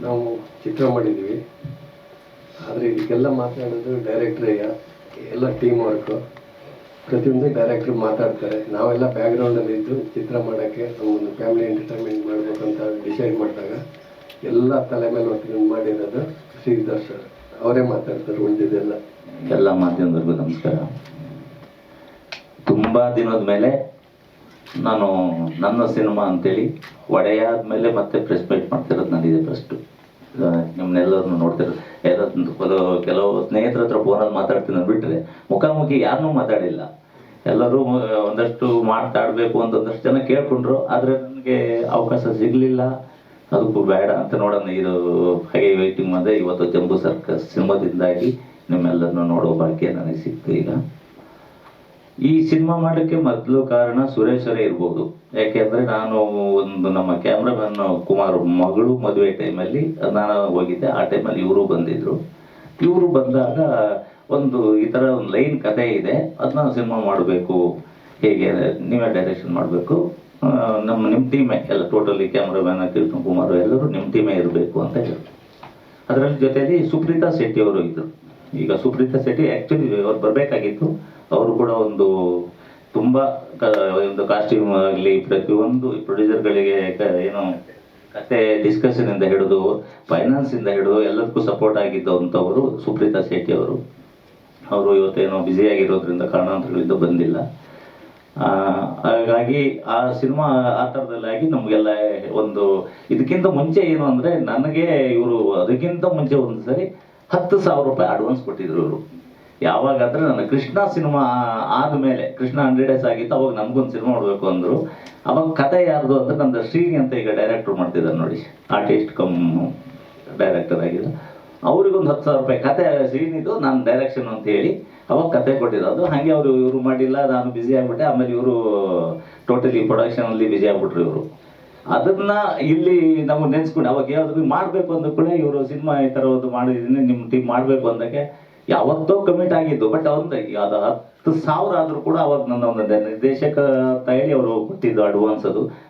ನಾವು ಚಿತ್ರ ಮಾಡಿದ್ದೀವಿ. ಆದರೆ ಇದಕ್ಕೆಲ್ಲ ಮಾತಾಡೋದು ಡೈರೆಕ್ಟ್ರೇ, ಎಲ್ಲ ಟೀಮ್ ವರ್ಕು. ಪ್ರತಿಯೊಂದು ಡೈರೆಕ್ಟ್ರು ಮಾತಾಡ್ತಾರೆ. ನಾವೆಲ್ಲ ಬ್ಯಾಕ್ಗ್ರೌಂಡಲ್ಲಿ ಇದ್ದು ಚಿತ್ರ ಮಾಡೋಕ್ಕೆ ನಮ್ಮೊಂದು ಫ್ಯಾಮಿಲಿ ಎಂಟರ್ಟೈನ್ಮೆಂಟ್ ಮಾಡಬೇಕಂತ ಡಿಸೈಡ್ ಮಾಡಿದಾಗ ಎಲ್ಲ ತಲೆ ಮೇಲೆ ಹೊತ್ಕೊಂಡು ಮಾಡಿರೋದು ಶ್ರೀಧರ್ ಸರ್. ಅವರೇ ಮಾತಾಡ್ತಾರೆ ಉಳಿದಿದ್ದೆಲ್ಲ. ಎಲ್ಲ ಮಾಧ್ಯಮದವ್ರಿಗೂ ನಮಸ್ಕಾರ. ತುಂಬ ದಿನದ ಮೇಲೆ ನಾನು ನನ್ನ ಸಿನಿಮಾ ಅಂತೇಳಿ ಒಡೆಯ ಆದಮೇಲೆ ಮತ್ತೆ ಪ್ರೆಸ್ ಮೀಟ್ ಮಾಡ್ತಿರೋದು ನನಗಿದೆ ಫಸ್ಟು. ನಿಮ್ಮನ್ನೆಲ್ಲರನ್ನು ನೋಡ್ತಿರೋದು ಕೆಲವು ಸ್ನೇಹಿತರ ಹತ್ರ ಫೋನಲ್ಲಿ ಮಾತಾಡ್ತೀನಿ ಬಿಟ್ಟರೆ ಮುಖಾಮುಖಿ ಯಾರನ್ನೂ ಮಾತಾಡಿಲ್ಲ. ಎಲ್ಲರೂ ಒಂದಷ್ಟು ಮಾತಾಡಬೇಕು ಅಂತ ಒಂದಷ್ಟು ಜನ ಕೇಳ್ಕೊಂಡ್ರು, ಆದರೆ ನನಗೆ ಅವಕಾಶ ಸಿಗಲಿಲ್ಲ. ಅದಕ್ಕೂ ಬೇಡ ಅಂತ ನೋಡೋಣ, ಇದು ಹಾಗೆ ವೆಯ್ಟಿಂಗ್ ಮಾಡಿದೆ. ಇವತ್ತು ಜಂಬೂ ಸರ್ಕಸ್ ಸಿನಿಮಾದಿಂದಾಗಿ ನಿಮ್ಮೆಲ್ಲರನ್ನು ನೋಡೋ ಭಾಗ್ಯ ನನಗೆ ಸಿಕ್ತು. ಈಗ ಈ ಸಿನಿಮಾ ಮಾಡಲಿಕ್ಕೆ ಮೊದಲು ಕಾರಣ ಸುರೇಶರೇ ಇರ್ಬೋದು. ಯಾಕೆಂದರೆ ನಾನು ನಮ್ಮ ಕ್ಯಾಮ್ರಾಮನ್ ಕುಮಾರ್ ಮಗಳು ಮದುವೆ ಟೈಮಲ್ಲಿ ನಾನು ಹೋಗಿದ್ದೆ. ಆ ಟೈಮಲ್ಲಿ ಇವರು ಬಂದಿದ್ದರು. ಇವರು ಬಂದಾಗ ಈ ಥರ ಒಂದು ಲೈನ್ ಕಥೆ ಇದೆ, ಅದನ್ನ ಸಿನಿಮಾ ಮಾಡಬೇಕು, ಹೇಗೆ ನೀವೇ ಡೈರೆಕ್ಷನ್ ಮಾಡಬೇಕು, ನಿಮ್ಮ ಟೀಮೇ ಎಲ್ಲ ಟೋಟಲಿ ಕ್ಯಾಮ್ರಾಮನ್ ಕೀರ್ತನ್ ಕುಮಾರ್ ಎಲ್ಲರೂ ನಿಮ್ಮ ಟೀಮೇ ಇರಬೇಕು ಅಂತ ಹೇಳಿದ್ರು. ಅದರಲ್ಲಿ ಜೊತೆಯಲ್ಲಿ ಸುಪ್ರೀತಾ ಶೆಟ್ಟಿ ಅವರು ಇದ್ದರು. ಈಗ ಸುಪ್ರೀತಾ ಶೆಟ್ಟಿ ಆ್ಯಕ್ಚುಲಿ ಅವ್ರು ಬರಬೇಕಾಗಿತ್ತು. ಅವರು ಕೂಡ ತುಂಬ ಒಂದು ಕಾಸ್ಟ್ಯೂಮ್ ಆಗಲಿ ಪ್ರತಿಯೊಂದು ಪ್ರೊಡ್ಯೂಸರ್ಗಳಿಗೆ ಏನೋ ಕತೆ ಡಿಸ್ಕಷನಿಂದ ಹಿಡಿದು ಫೈನಾನ್ಸಿಂದ ಹಿಡಿದು ಎಲ್ಲದಕ್ಕೂ ಸಪೋರ್ಟ್ ಆಗಿದ್ದಂಥವರು ಸುಪ್ರೀತಾ ಶೆಟ್ಟಿ ಅವರು. ಇವತ್ತೇನೋ ಬ್ಯುಸಿಯಾಗಿರೋದ್ರಿಂದ ಕಾರಣಾಂತರಗಳಿಂದ ಬಂದಿಲ್ಲ. ಹಾಗಾಗಿ ಆ ಸಿನಿಮಾ ಆ ಥರದಲ್ಲಾಗಿ ನಮಗೆಲ್ಲ ಇದಕ್ಕಿಂತ ಮುಂಚೆ ಏನು ಅಂದರೆ ನನಗೆ ಇವರು ಅದಕ್ಕಿಂತ ಮುಂಚೆ ಒಂದು ಸರಿ 10,000 ರೂಪಾಯಿ ಅಡ್ವಾನ್ಸ್ ಕೊಟ್ಟಿದ್ರು ಇವರು. ಯಾವಾಗಾದರೆ ನನ್ನ ಕೃಷ್ಣ ಸಿನಿಮಾ ಆದಮೇಲೆ, ಕೃಷ್ಣ 100 days ಆಗಿತ್ತು, ಅವಾಗ ನಮಗೊಂದು ಸಿನಿಮಾ ಮಾಡಬೇಕು ಅಂದರು. ಅವಾಗ ಕತೆ ಯಾರ್ದು ಅಂದರೆ ನಂದು ಶ್ರೀನಿ ಅಂತ ಈಗ ಡೈರೆಕ್ಟ್ರು ಮಾಡ್ತಿದ್ದಾರೆ ನೋಡಿ, ಆರ್ಟಿಸ್ಟ್ ಕಮ್ ಡೈರೆಕ್ಟರ್ ಆಗಿದೆ. ಅವ್ರಿಗೊಂದು 10,000 ರೂಪಾಯಿ ಕತೆ ಶ್ರೀನಿದು, ನಾನು ಡೈರೆಕ್ಷನ್ ಅಂತ ಹೇಳಿ ಅವಾಗ ಕತೆ ಕೊಟ್ಟಿರೋದು. ಹಾಗೆ ಇವರು ಮಾಡಿಲ್ಲ, ನಾನು ಬ್ಯುಸಿ ಆಗಿಬಿಟ್ಟೆ. ಆಮೇಲೆ ಇವರು ಟೋಟಲಿ ಪ್ರೊಡಕ್ಷನಲ್ಲಿ ಬ್ಯುಸಿ ಆಗಿಬಿಟ್ರು ಇವರು. ಅದನ್ನ ಇಲ್ಲಿ ನಾವು ನೆನೆಸ್ಕೊಂಡು ಅವಾಗ ಯಾವ್ದು ಮಾಡಬೇಕು ಅಂದ ಕೂಡ ಇವರು ಸಿನಿಮಾ ಈ ಥರ ಒಂದು ಮಾಡಿದ್ದೀನಿ, ನಿಮ್ಮ ಟೀಮ್ ಮಾಡಬೇಕು ಅಂದಾಗೆ ಯಾವತ್ತೋ ಕಮಿಟ್ ಆಗಿದ್ದು. ಬಟ್ ಅದು 10,000 ಆದರೂ ಕೂಡ ಅವಾಗ ನನ್ನ ಒಂದು ನಿರ್ದೇಶಕ ಅಂತ ಹೇಳಿ ಅವರು ಕೊಟ್ಟಿದ್ದು ಅಡ್ವಾನ್ಸ್.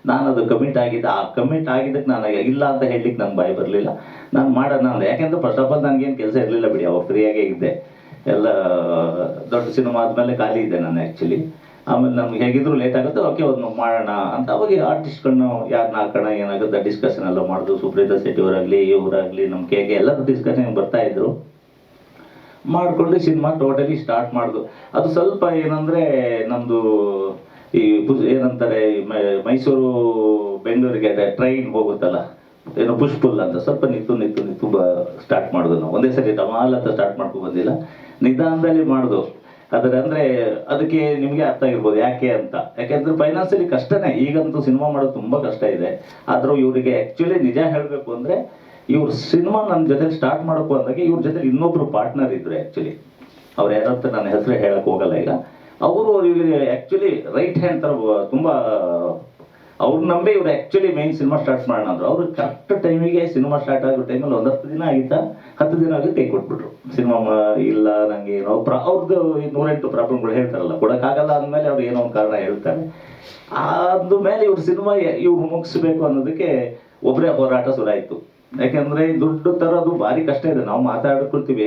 ನಾನು ಅದು ಕಮಿಟ್ ಆಗಿದ್ದೆ. ಆ ಕಮಿಟ್ ಆಗಿದ್ದಕ್ಕೆ ನಾನು ಇಲ್ಲ ಅಂತ ಹೇಳಲಿಕ್ಕೆ ನಂಗೆ ಬಾಯಿ ಬರಲಿಲ್ಲ. ನಾನು ಮಾಡೋಣ ಅಂದೆ. ಯಾಕೆಂದರೆ ಫಸ್ಟ್ ಆಫ್ ಆಲ್ ನನಗೇನು ಕೆಲಸ ಇರಲಿಲ್ಲ ಬಿಡಿ, ಅವಾಗ ಫ್ರೀಯಾಗೇ ಇದ್ದೆ. ಎಲ್ಲ ದೊಡ್ಡ ಸಿನಿಮಾ ಆದಮೇಲೆ ಖಾಲಿ ಇದ್ದೆ ನಾನು ಆ್ಯಕ್ಚುಲಿ. ಆಮೇಲೆ ನಮ್ಗೆ ಹೇಗಿದ್ರು ಲೇಟ್ ಆಗುತ್ತೆ, ಓಕೆ ಒಂದು ಮಾಡೋಣ ಅಂತ ಅವಾಗ ಆರ್ಟಿಸ್ಟ್ಗಳನ್ನ ಯಾರನ್ನ ಹಾಕೋಣ ಏನಾಗುತ್ತೆ ಡಿಸ್ಕಷನ್ ಎಲ್ಲ ಮಾಡಿದ್ರು. ಸುಪ್ರೀತಾ ಶೆಟ್ಟಿ ಅವರಾಗಲಿ ಇವರಾಗಲಿ ನಮ್ಮ ಕೇಗೆ ಎಲ್ಲರೂ ಡಿಸ್ಕಷನ್ ಬರ್ತಾಯಿದ್ರು. ಮಾಡಿಕೊಂಡು ಸಿನಿಮಾ ಟೋಟಲಿ ಸ್ಟಾರ್ಟ್ ಮಾಡಿದ್ರು. ಅದು ಸ್ವಲ್ಪ ಏನಂದರೆ ನಮ್ಮದು ಈ ಏನಂತಾರೆ ಮೈಸೂರು ಬೆಂಗಳೂರಿಗೆ ಟ್ರೈನ್ ಹೋಗುತ್ತಲ್ಲ, ಏನೋ ಪುಷ್ಪುಲ್ ಅಂತ ಸ್ವಲ್ಪ ನಿಂತು ಸ್ಟಾರ್ಟ್ ಮಾಡಿದ್ರು. ನಾವು ಒಂದೇ ಸರಿ ಟಮಾಲ್ ಅಂತ ಸ್ಟಾರ್ಟ್ ಮಾಡ್ಕೊಂಡು ಬಂದಿಲ್ಲ, ನಿಧಾನದಲ್ಲಿ ಮಾಡಿದ್ರು. ಅಂದರೆ ಅದಕ್ಕೆ ನಿಮಗೆ ಅರ್ಥ ಆಗಿರ್ಬೋದು ಯಾಕೆ ಅಂತ. ಯಾಕೆಂದರೆ ಫೈನಾನ್ಸಿಯಲಿ ಕಷ್ಟನೇ, ಈಗಂತೂ ಸಿನಿಮಾ ಮಾಡೋದು ತುಂಬ ಕಷ್ಟ ಇದೆ. ಆದರೂ ಇವರಿಗೆ ಆ್ಯಕ್ಚುಲಿ ನಿಜ ಹೇಳಬೇಕು ಅಂದರೆ ಇವ್ರು ಸಿನಿಮಾ ನನ್ನ ಜೊತೆ ಸ್ಟಾರ್ಟ್ ಮಾಡೋಕ್ಕೂ ಅಂದಾಗೆ ಇವ್ರ ಜೊತೆ ಇನ್ನೊಬ್ರು ಪಾರ್ಟ್ನರ್ ಇದ್ರು ಆ್ಯಕ್ಚುಲಿ. ಅವ್ರು ಯಾರಂತ ನನ್ನ ಹೆಸರು ಹೇಳಕ್ಕೆ ಹೋಗಲ್ಲ ಈಗ. ಅವರು ಇವರಿಗೆ ಆ್ಯಕ್ಚುಲಿ ರೈಟ್ ಹ್ಯಾಂಡ್ ಥರ ತುಂಬ ಅವ್ರು ನಂಬಿ ಇವ್ರು ಆ್ಯಕ್ಚುಲಿ ಮೇನ್ ಸಿನಿಮಾ ಸ್ಟಾರ್ಟ್ ಮಾಡೋಣ ಅಂದರು. ಅವರು ಕರೆಕ್ಟ್ ಟೈಮಿಗೆ ಸಿನಿಮಾ ಸ್ಟಾರ್ಟ್ ಆಗೋ ಟೈಮಲ್ಲಿ 10 ದಿನ ಆಗಿತ್ತಾ, 10 ದಿನ ಆಗಿ ಕೈ ಕೊಟ್ಬಿಟ್ರು. ಸಿನಿಮಾ ಇಲ್ಲ ನನಗೆ ಏನೋ ಅವ್ರದ್ದು 108 ಪ್ರಾಬ್ಲಮ್ಗಳು ಹೇಳ್ತಾರಲ್ಲ, ಕೊಡೋಕ್ಕಾಗಲ್ಲ ಅಂದಮೇಲೆ ಅವ್ರು ಏನೋ ಒಂದು ಕಾರಣ ಹೇಳ್ತಾರೆ. ಆದ್ಮೇಲೆ ಇವ್ರ ಸಿನಿಮಾ ಇವ್ರು ಮುಗಿಸ್ಬೇಕು ಅನ್ನೋದಕ್ಕೆ ಒಬ್ಬರೇ ಹೋರಾಟ ಶುರುವಾಯಿತು. ಯಾಕೆಂದರೆ ದುಡ್ಡು ತರೋದು ಭಾರಿ ಕಷ್ಟ ಇದೆ. ನಾವು ಮಾತಾಡ್ಕೊಳ್ತೀವಿ,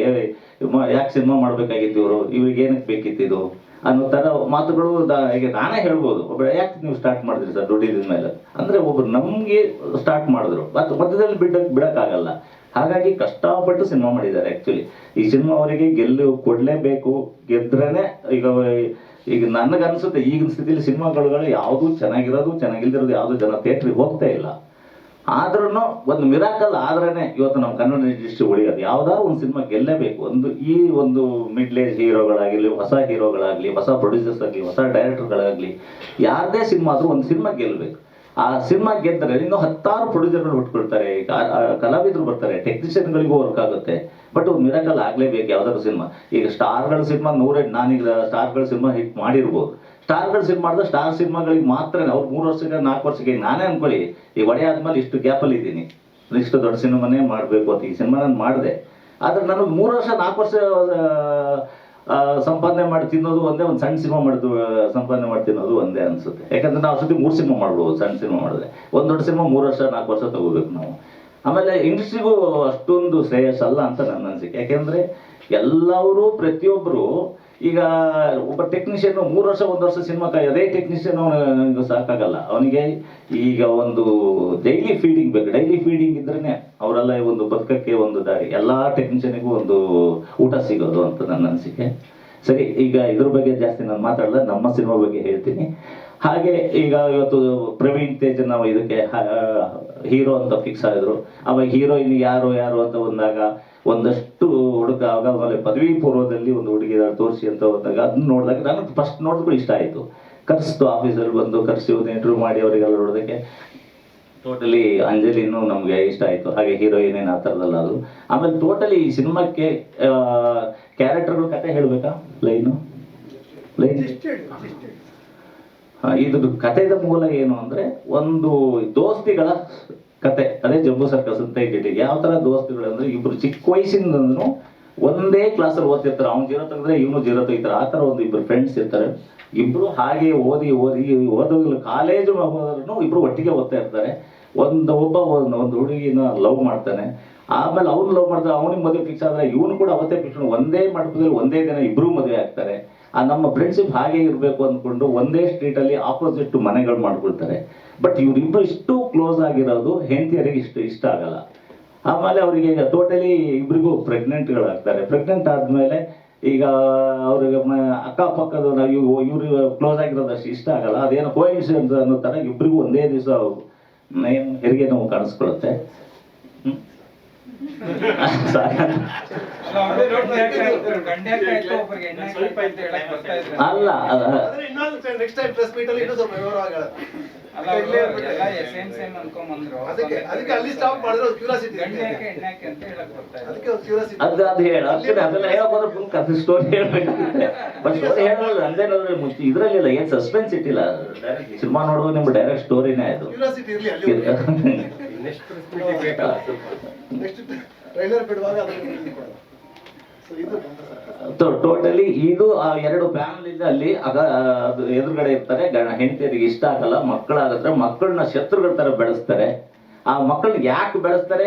ಯಾಕೆ ಸಿನಿಮಾ ಮಾಡಬೇಕಾಗಿತ್ತು ಇವ್ರಿಗೆ ಏನಕ್ಕೆ ಬೇಕಿತ್ತು ಅನ್ನೋ ಥರ ಮಾತುಗಳು ಈಗ ನಾನೇ ಹೇಳ್ಬೋದು. ಯಾಕೆ ನೀವು ಸ್ಟಾರ್ಟ್ ಮಾಡಿದ್ರಿ ಸರ್ ದುಡ್ಡಿದ ಮೇಲೆ ಅಂದರೆ ಒಬ್ರು ನಮಗೆ ಸ್ಟಾರ್ಟ್ ಮಾಡಿದ್ರು, ಮತ್ತು ಮಧ್ಯದಲ್ಲಿ ಬಿಡೋಕ್ಕಾಗಲ್ಲ. ಹಾಗಾಗಿ ಕಷ್ಟಪಟ್ಟು ಸಿನಿಮಾ ಮಾಡಿದ್ದಾರೆ ಆ್ಯಕ್ಚುಲಿ. ಈ ಸಿನಿಮಾ ಅವರಿಗೆ ಕೊಡಲೇಬೇಕು, ಗೆದ್ರೇ ಈಗ ನನಗನ್ಸುತ್ತೆ ಈಗಿನ ಸ್ಥಿತಿಯಲ್ಲಿ ಸಿನಿಮಾಗಳು ಯಾವುದೂ ಚೆನ್ನಾಗಿಲ್ದಿರೋದು ಯಾವುದೂ ಜನ ಥಿಯೇಟ್ರಿಗೆ ಹೋಗ್ತಾ ಇಲ್ಲ. ಆದ್ರೂ ಒಂದು ಮಿರಾಕಲ್ ಆದ್ರೇ ಇವತ್ತು ನಮ್ಮ ಕನ್ನಡ ಇಂಡಸ್ಟ್ರಿ ಉಳಿಯೋದು. ಯಾವ್ದಾದ್ರು ಒಂದು ಸಿನಿಮಾ ಗೆಲ್ಲಬೇಕು. ಒಂದು ಮಿಡ್ಲ್ ಏಜ್ ಹೀರೋಗಳಾಗಲಿ, ಹೊಸ ಹೀರೋಗಳಾಗಲಿ, ಹೊಸ ಪ್ರೊಡ್ಯೂಸರ್ಸ್ ಆಗಲಿ, ಹೊಸ ಡೈರೆಕ್ಟರ್ಗಳಾಗಲಿ, ಯಾರದೇ ಸಿನಿಮಾ ಆದರೂ ಒಂದು ಸಿನಿಮಾ ಗೆಲ್ಲಬೇಕು. ಆ ಸಿನಿಮಾ ಗೆದ್ದರೆ ಇನ್ನೂ 10 ಪ್ರೊಡ್ಯೂಸರ್ಗಳು ಹುಟ್ಕೊಳ್ತಾರೆ, ಕಲಾವಿದರು ಬರ್ತಾರೆ, ಟೆಕ್ನಿಷಿಯನ್ಗಳಿಗೂ ವರ್ಕ್ ಆಗುತ್ತೆ. ಬಟ್ ಒಂದು ಮಿರಾಕಲ್ ಆಗಲೇಬೇಕು ಯಾವ್ದಾದ್ರು ಸಿನಿಮಾ. ಈಗ ಸ್ಟಾರ್ಗಳ ಸಿನಿಮಾ ನಾನೀಗ ಸ್ಟಾರ್ಗಳ ಸಿನಿಮಾ ಹಿಟ್ ಮಾಡಿರ್ಬೋದು. ಸ್ಟಾರ್ಗಳ ಸಿನಿಮಾ ಮಾಡಿದ್ರೆ ಸ್ಟಾರ್ ಸಿನಿಮಾಗಳಿಗೆ ಮಾತ್ರ ಅವ್ರು 3 ವರ್ಷಕ್ಕೆ 4 ವರ್ಷಕ್ಕೆ ನಾನೇ ಅಂದ್ಕೊಳ್ಳಿ ಈ ಒಡೆ ಆದ್ಮೇಲೆ ಇಷ್ಟು ಗ್ಯಾಪಲ್ಲಿ ಇದ್ದೀನಿ, ಇಷ್ಟು ದೊಡ್ಡ ಸಿನಿಮಾನೇ ಮಾಡಬೇಕು ಅಂತ ಈ ಸಿನಿಮಾ ನಾನು ಮಾಡಿದೆ. ಆದರೆ ನನಗೆ 3 ವರ್ಷ 4 ವರ್ಷ ಸಂಪಾದನೆ ಮಾಡಿ ತಿನ್ನೋದು ಒಂದೇ, ಒಂದು ಸಣ್ಣ ಸಿನಿಮಾ ಮಾಡಿದ್ದು ಸಂಪಾದನೆ ಮಾಡಿ ತಿನ್ನೋದು ಒಂದೇ ಅನಿಸುತ್ತೆ. ಯಾಕಂದರೆ ನಾವು ಅಷ್ಟೊತ್ತಿಗೆ 3 ಸಿನಿಮಾ ಮಾಡ್ಬೋದು. ಸಣ್ಣ ಸಿನಿಮಾ ಮಾಡಿದ್ರೆ ಒಂದು ದೊಡ್ಡ ಸಿನಿಮಾ 3 ವರ್ಷ 4 ವರ್ಷ ತಗೋಬೇಕು ನಾವು. ಆಮೇಲೆ ಇಂಡಸ್ಟ್ರಿಗೂ ಅಷ್ಟೊಂದು ಶ್ರೇಯಸ್ಸಲ್ಲ ಅಂತ ನನ್ನ ಅನಿಸಿಕೆ. ಯಾಕೆಂದ್ರೆ ಎಲ್ಲರೂ ಪ್ರತಿಯೊಬ್ಬರು ಈಗ ಒಬ್ಬ ಟೆಕ್ನಿಷಿಯನ್ 3 ವರ್ಷ 1 ವರ್ಷ ಸಿನಿಮಾ ಅದೇ ಟೆಕ್ನಿಷಿಯನ್ ಅವನಿಗೆ ಸಾಕಾಗಲ್ಲ. ಅವನಿಗೆ ಈಗ ಒಂದು ಡೈಲಿ ಫೀಡಿಂಗ್ ಬೇಕು. ಡೈಲಿ ಫೀಡಿಂಗ್ ಇದ್ರೇನೆ ಅವರೆಲ್ಲ ಒಂದು ಬದುಕಕ್ಕೆ ಒಂದು ದಾರಿ. ಎಲ್ಲ ಟೆಕ್ನಿಷಿಯನ್ಗೂ ಒಂದು ಊಟ ಸಿಗೋದು ಅಂತ ನನ್ನ ಅನಿಸಿಕೆ. ಸರಿ, ಈಗ ಇದ್ರ ಬಗ್ಗೆ ಜಾಸ್ತಿ ನಾನು ಮಾತಾಡಲ್ಲ, ನಮ್ಮ ಸಿನಿಮಾ ಬಗ್ಗೆ ಹೇಳ್ತೀನಿ. ಹಾಗೆ ಈಗ ಇವತ್ತು ಪ್ರವೀಣ್ ತೇಜ್ ನಾವು ಇದಕ್ಕೆ ಹೀರೋ ಅಂತ ಫಿಕ್ಸ್ ಆಗಿದ್ರು. ಅವಾಗ ಹೀರೋಯಿನ್ ಯಾರು ಅಂತ ಬಂದಾಗ ಒಂದಷ್ಟು ಹುಡುಗ ಆಮೇಲೆ ಪದವಿ ಪೂರ್ವದಲ್ಲಿ ಒಂದು ಹುಡುಗಿ ತೋರಿಸಿ ಅಂತ ಹೋದಾಗ ಅದನ್ನ ನೋಡಿದಾಗ ನನಗೆ ಫಸ್ಟ್ ನೋಡಿದ್ರು ಇಷ್ಟ ಆಯಿತು. ಕರೆಸ್ತು, ಆಫೀಸಲ್ಲಿ ಬಂದು ಕರೆಸಿ ಒಂದು ಇಂಟರ್ವ್ಯೂ ಮಾಡಿ ಅವರಿಗೆಲ್ಲ ನೋಡೋದಕ್ಕೆ ಟೋಟಲಿ ಅಂಜಲಿನೂ ನಮಗೆ ಇಷ್ಟ ಆಯಿತು. ಹಾಗೆ ಹೀರೋಯಿನ್ ಏನು ಆ ಥರದಲ್ಲ ಅದು. ಆಮೇಲೆ ಟೋಟಲಿ ಈ ಸಿನಿಮಾಕ್ಕೆ ಕ್ಯಾರೆಕ್ಟರ್ಗಳ ಕತೆ ಹೇಳಬೇಕಾ? ಲೈನ್ ಇದು ಕಥೆದ ಮೂಲ ಏನು ಅಂದರೆ ಒಂದು ದೋಸ್ತಿಗಳ ಕತೆ. ಅದೇ ಜಂಬೂ ಸರ್ಕಸ್ ಅಂತ ಇಟ್ಟಿಟ್ಟು. ಯಾವ ಥರ ದೋಸ್ತಿಗಳು ಅಂದರೆ ಇಬ್ಬರು ಚಿಕ್ಕ ವಯಸ್ಸಿಂದನೂ ಒಂದೇ ಕ್ಲಾಸಲ್ಲಿ ಓದ್ತಿರ್ತಾರೆ. ಅವ್ನು 0 ತೆಗೆದ್ರೆ ಇವನು 0 ತೆಗಿತಾರೆ. ಆ ಥರ ಒಂದು ಇಬ್ಬರು ಫ್ರೆಂಡ್ಸ್ ಇರ್ತಾರೆ. ಇಬ್ಬರು ಹಾಗೆ ಓದೋದು ಕಾಲೇಜು ಹೋದ್ರೂ ಇಬ್ಬರು ಒಟ್ಟಿಗೆ ಓದ್ತಾ ಇರ್ತಾರೆ. ಒಂದು ಹುಡುಗಿನ ಲವ್ ಮಾಡ್ತಾನೆ. ಆಮೇಲೆ ಅವ್ನು ಲವ್ ಮಾಡ್ತಾರೆ, ಅವನಿಗೆ ಮದುವೆ ಫಿಕ್ಸ್ ಆದರೆ ಇವನು ಕೂಡ ಅವತ್ತೇ ಫಿಕ್ಸ್. ಒಂದೇ ಮಂಟಪದಲ್ಲಿ ಒಂದೇ ದಿನ ಇಬ್ಬರು ಮದುವೆ ಆಗ್ತಾರೆ. ನಮ್ಮ ಫ್ರೆಂಡ್ಶಿಪ್ ಹಾಗೆ ಇರಬೇಕು ಅಂದ್ಕೊಂಡು ಒಂದೇ ಸ್ಟ್ರೀಟಲ್ಲಿ ಆಪೋಸಿಟ್ ಮನೆಗಳು ಮಾಡ್ಕೊಳ್ತಾರೆ. ಬಟ್ ಇವರಿಬ್ಬರು ಇಷ್ಟು ಕ್ಲೋಸ್ ಆಗಿರೋದು ಹೆಂಡತಿಯರಿಗೆ ಇಷ್ಟ ಆಗಲ್ಲ. ಆಮೇಲೆ ಅವರಿಗೆ ಟೋಟಲಿ ಇಬ್ಬರಿಗೂ ಪ್ರೆಗ್ನೆಂಟ್ಗಳಾಗ್ತಾರೆ. ಪ್ರೆಗ್ನೆಂಟ್ ಆದಮೇಲೆ ಈಗ ಅವ್ರಿಗೆ ಅಕ್ಕಪಕ್ಕದ ಇವ್ರು ಕ್ಲೋಸ್ ಆಗಿರೋದು ಅಷ್ಟು ಇಷ್ಟ ಆಗಲ್ಲ. ಅದೇನೋ ಕೋಇನ್ಸಿಡೆನ್ಸ್ ಅನ್ನೋ ಥರ ಇಬ್ಬರಿಗೂ ಒಂದೇ ದಿವಸ ಹೆರಿಗೆ ನೋವು ಕಾಣಿಸ್ಕೊಳುತ್ತೆ. ಅಲ್ಲ ಅದು ಅದೆಲ್ಲ ಹೇಳೋದ್ರೆ ಸ್ಟೋರಿ ಹೇಳ್ಬೇಕಾಗುತ್ತೆ. ಬಟ್ ಸ್ಟೋರಿ ಹೇಳೋದು ಅಂದೇನಾದ್ರೆ ಮುಂಚೆ ಇದ್ರಲ್ಲಿಲ್ಲ, ಏನ್ ಸಸ್ಪೆನ್ಸ್ ಇಟ್ಟಿಲ್ಲ. ಸಿನಿಮಾ ನೋಡೋದು ನಿಮ್ಗೆ ಡೈರೆಕ್ಟ್ ಸ್ಟೋರಿನೇ ಆಯ್ತು. ಟೋಟಲಿ ಇದು ಎರಡು ಫ್ಯಾಮಿಲಿ ಅಲ್ಲಿ ಅದು ಎದುರುಗಡೆ ಇರ್ತಾರೆ. ಹೆಂಡತಿಯರಿಗೆ ಇಷ್ಟ ಆಗಲ್ಲ, ಮಕ್ಕಳಾಗದ್ರೆ ಮಕ್ಕಳನ್ನ ಶತ್ರುಗಳ ತರ ಬೆಳೆಸ್ತಾರೆ. ಆ ಮಕ್ಕಳನ್ನ ಯಾಕೆ ಬೆಳೆಸ್ತಾರೆ